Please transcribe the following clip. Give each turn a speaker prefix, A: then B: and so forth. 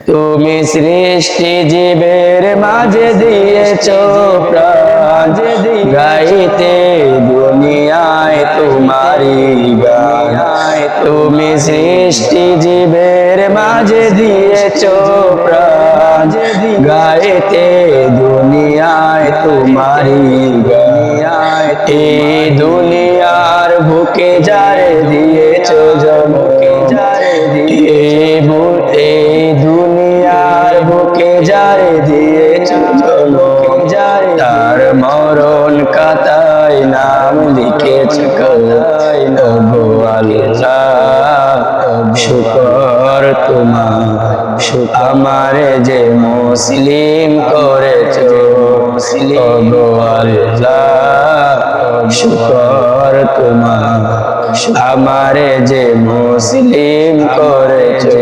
A: তুমি সৃষ্টি জীবের মাঝে দিয়েছো প্রাণ, গাইতে দুনিয়ায় তোমারি গান। তুমি সৃষ্টি জীবের মাঝে দিয়েছো প্রাণ, গাইতে দুনিয়ায় তোমারি গান। এই দুনিয়ার বুকে যারে দিয়েছো জন্ম, এই দুনিয়ার বুকে যারে দিয়েছো জন্ম, তার মরণ খাতায় নাম লিখেছো কোথায়। ওগো আল্লাহ শুকর তোমার, আমারে যে মুসলিম করেছো। ওগো আল্লাহ শুকর তোমার, আমারে যে মুসলিম করেছো।